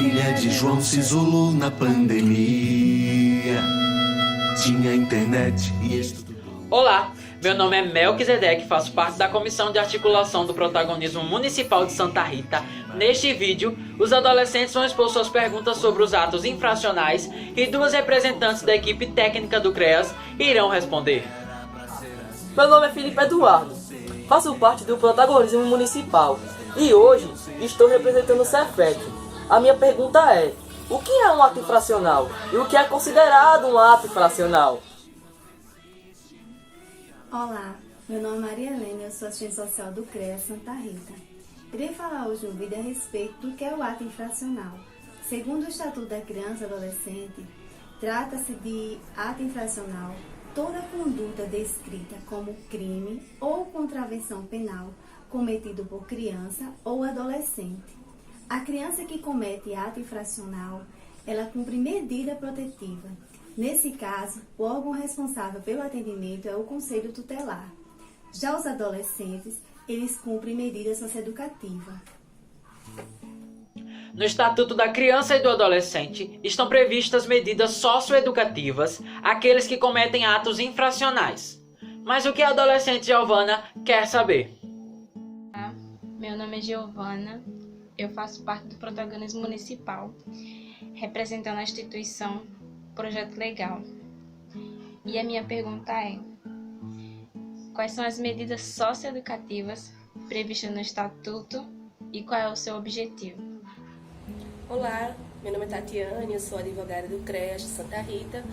filha de João se isolou na pandemia. Tinha internet e estudou. Olá, meu nome é Melquisedeque, faço parte da Comissão de Articulação do Protagonismo Municipal de Santa Rita. Neste vídeo, os adolescentes vão expor suas perguntas sobre os atos infracionais e duas representantes da equipe técnica do CREAS irão responder. Meu nome é Felipe Eduardo, faço parte do Protagonismo Municipal e hoje estou representando o Cefec. A minha pergunta é: o que é um ato infracional e o que é considerado um ato infracional? Olá, meu nome é Maria Helena e eu sou assistente social do CREAS Santa Rita. Irei falar hoje no vídeo a respeito do que é o ato infracional. Segundo o Estatuto da Criança e Adolescente, trata-se de ato infracional toda conduta descrita como crime ou contravenção penal cometido por criança ou adolescente. A criança que comete ato infracional, ela cumpre medida protetiva. Nesse caso, o órgão responsável pelo atendimento é o Conselho Tutelar. Já os adolescentes, eles cumprem medida socioeducativa. No Estatuto da Criança e do Adolescente estão previstas medidas socioeducativas àqueles que cometem atos infracionais. Mas o que a adolescente Giovana quer saber? Meu nome é Giovana, eu faço parte do Protagonismo Municipal, representando a instituição Projeto Legal. E a minha pergunta é: quais são as medidas socioeducativas previstas no Estatuto e qual é o seu objetivo? Olá, meu nome é Tatiane, eu sou advogada do CREAS de Santa Rita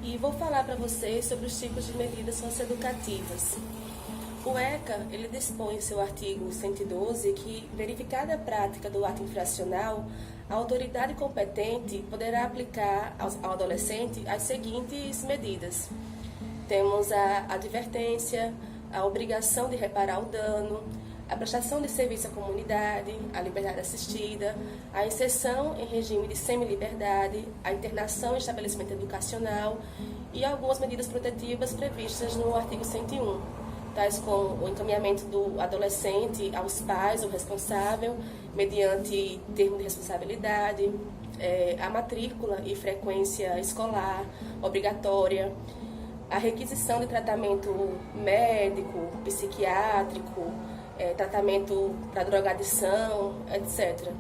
e vou falar para vocês sobre os tipos de medidas socioeducativas. O ECA, ele dispõe em seu artigo 112 que, verificada a prática do ato infracional, a autoridade competente poderá aplicar ao adolescente as seguintes medidas. Temos a advertência, a obrigação de reparar o dano, a prestação de serviço à comunidade, a liberdade assistida, a inserção em regime de semi-liberdade, a internação em estabelecimento educacional e algumas medidas protetivas previstas no artigo 101, tais como o encaminhamento do adolescente aos pais ou responsável, mediante termo de responsabilidade, a matrícula e frequência escolar obrigatória, a requisição de tratamento médico, psiquiátrico, tratamento para drogadição, etc.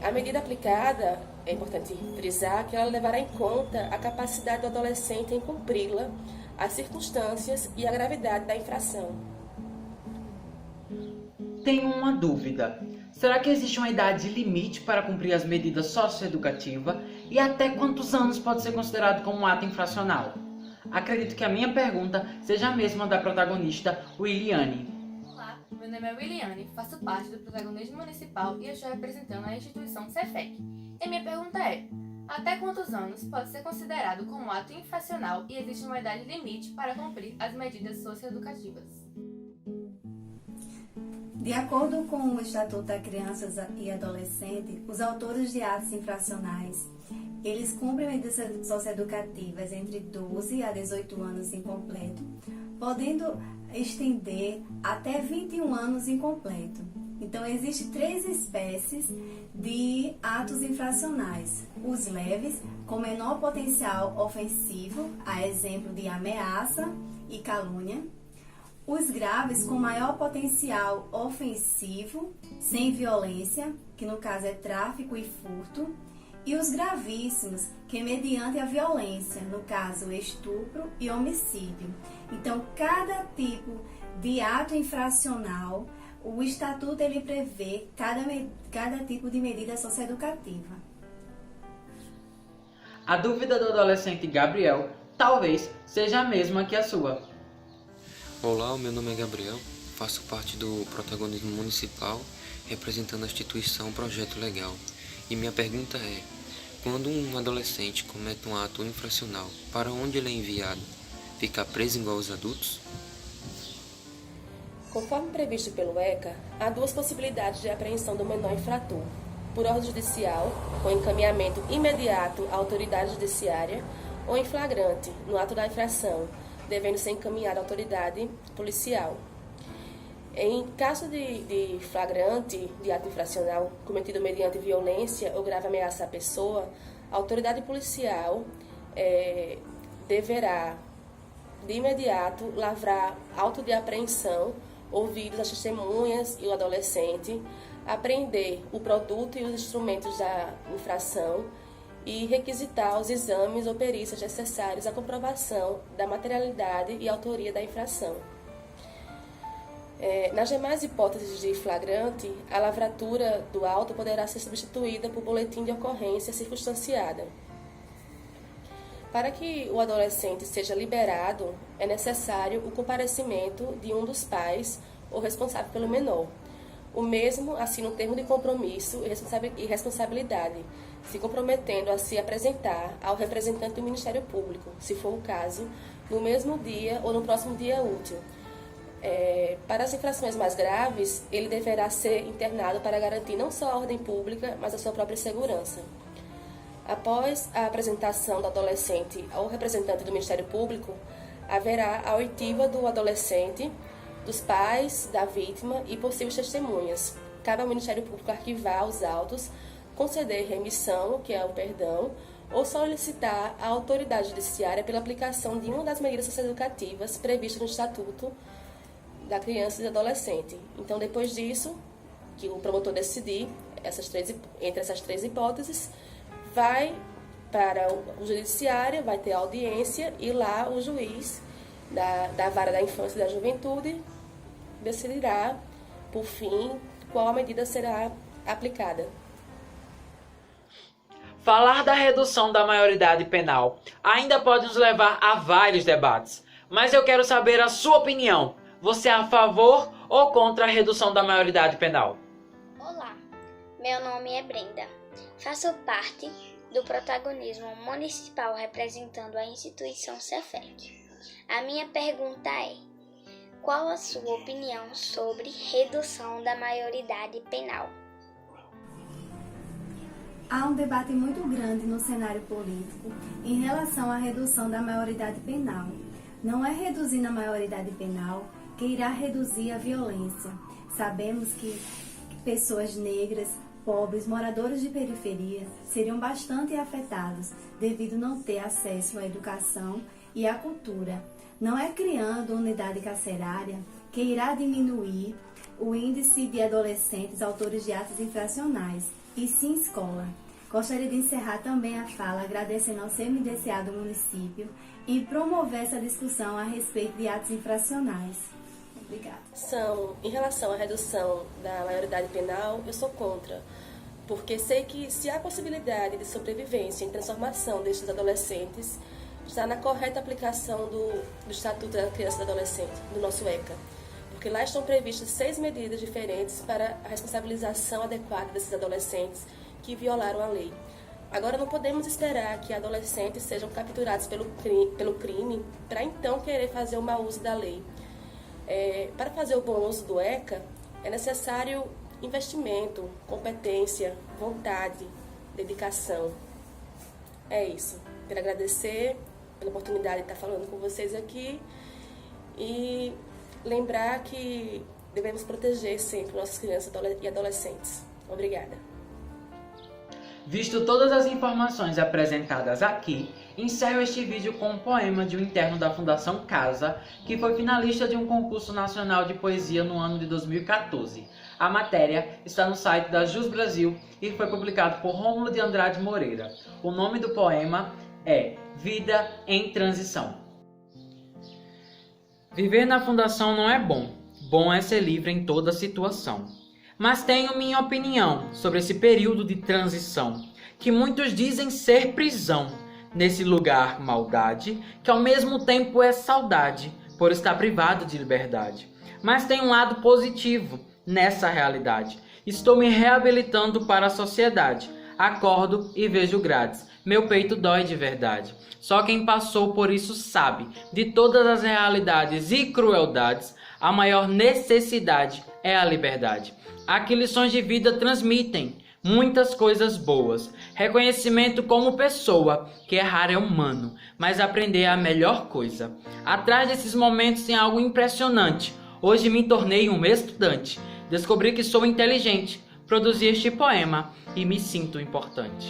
A medida aplicada, é importante frisar que ela levará em conta a capacidade do adolescente em cumpri-la, as circunstâncias e a gravidade da infração. Tenho uma dúvida. Será que existe uma idade limite para cumprir as medidas socioeducativas e até quantos anos pode ser considerado como um ato infracional? Acredito que a minha pergunta seja a mesma da protagonista Williane. Olá, meu nome é Williane, faço parte do Protagonismo Municipal e eu estou representando a instituição Cefec. E minha pergunta é: até quantos anos pode ser considerado como ato infracional e existe uma idade limite para cumprir as medidas socioeducativas? De acordo com o Estatuto da Criança e Adolescente, os autores de atos infracionais, eles cumprem medidas socioeducativas entre 12 a 18 anos incompleto, podendo estender até 21 anos incompleto. Então, existem três espécies de atos infracionais. Os leves, com menor potencial ofensivo, a exemplo de ameaça e calúnia. Os graves, com maior potencial ofensivo, sem violência, que no caso é tráfico e furto. E os gravíssimos, que é mediante a violência, no caso estupro e homicídio. Então, cada tipo de ato infracional, o Estatuto ele prevê cada tipo de medida socioeducativa. A dúvida do adolescente Gabriel talvez seja a mesma que a sua. Olá, meu nome é Gabriel, faço parte do Protagonismo Municipal, representando a instituição Projeto Legal. E minha pergunta é: quando um adolescente comete um ato infracional, para onde ele é enviado? Ficar preso igual aos adultos? Conforme previsto pelo ECA, há duas possibilidades de apreensão do menor infrator: por ordem judicial, com encaminhamento imediato à autoridade judiciária, ou em flagrante, no ato da infração, devendo ser encaminhado à autoridade policial. Em caso de flagrante de ato infracional cometido mediante violência ou grave ameaça à pessoa, a autoridade policial deverá, de imediato, lavrar auto de apreensão, ouvir as testemunhas e o adolescente, apreender o produto e os instrumentos da infração e requisitar os exames ou perícias necessários à comprovação da materialidade e autoria da infração. Nas demais hipóteses de flagrante, a lavratura do auto poderá ser substituída por boletim de ocorrência circunstanciada. Para que o adolescente seja liberado, é necessário o comparecimento de um dos pais ou responsável pelo menor. O mesmo assina um termo de compromisso e responsabilidade, se comprometendo a se apresentar ao representante do Ministério Público, se for o caso, no mesmo dia ou no próximo dia útil. Para as infrações mais graves, ele deverá ser internado para garantir não só a ordem pública, mas a sua própria segurança. Após a apresentação do adolescente ao representante do Ministério Público, haverá a oitiva do adolescente, dos pais da vítima e possíveis testemunhas. Cabe ao Ministério Público arquivar os autos, conceder remissão, que é o perdão, ou solicitar à autoridade judiciária pela aplicação de uma das medidas socioeducativas previstas no Estatuto da Criança e do Adolescente. Então, depois disso, que o promotor decidir entre essas três hipóteses, vai para o judiciário, vai ter audiência e lá o juiz da Vara da Infância e da Juventude decidirá, por fim, qual a medida será aplicada. Falar da redução da maioridade penal ainda pode nos levar a vários debates, mas eu quero saber a sua opinião. Você é a favor ou contra a redução da maioridade penal? Olá, meu nome é Brenda. Faço parte do protagonismo municipal representando a instituição Cefec. A minha pergunta é: qual a sua opinião sobre redução da maioridade penal? Há um debate muito grande no cenário político em relação à redução da maioridade penal. Não é reduzindo a maioridade penal que irá reduzir a violência. Sabemos que pessoas negras, pobres, moradores de periferia seriam bastante afetados devido não ter acesso à educação e à cultura. Não é criando unidade carcerária que irá diminuir o índice de adolescentes autores de atos infracionais, e sim escola. Gostaria de encerrar também a fala agradecendo ao CMDCA do município em promover essa discussão a respeito de atos infracionais. Obrigada. Em relação à redução da maioridade penal, eu sou contra, porque sei que se há possibilidade de sobrevivência e transformação destes adolescentes, está na correta aplicação do Estatuto da Criança e do Adolescente, do nosso ECA, porque lá estão previstas 6 medidas diferentes para a responsabilização adequada desses adolescentes que violaram a lei. Agora, não podemos esperar que adolescentes sejam capturados pelo crime para então querer fazer o mau uso da lei. Para fazer o bom uso do ECA, é necessário investimento, competência, vontade, dedicação. É isso. Quero agradecer pela oportunidade de estar falando com vocês aqui e lembrar que devemos proteger sempre nossas crianças e adolescentes. Obrigada. Visto todas as informações apresentadas aqui, encerro este vídeo com um poema de um interno da Fundação Casa, que foi finalista de um concurso nacional de poesia no ano de 2014. A matéria está no site da Jus Brasil e foi publicado por Rômulo de Andrade Moreira. O nome do poema é Vida em Transição. Viver na Fundação não é bom. Bom é ser livre em toda situação. Mas tenho minha opinião sobre esse período de transição, que muitos dizem ser prisão. Nesse lugar, maldade, que ao mesmo tempo é saudade, por estar privado de liberdade. Mas tem um lado positivo nessa realidade. Estou me reabilitando para a sociedade. Acordo e vejo grades. Meu peito dói de verdade. Só quem passou por isso sabe de todas as realidades e crueldades. A maior necessidade é a liberdade. Aqui lições de vida transmitem muitas coisas boas. Reconhecimento como pessoa, que errar é humano, mas aprender é a melhor coisa. Atrás desses momentos tem algo impressionante. Hoje me tornei um estudante. Descobri que sou inteligente. Produzi este poema e me sinto importante.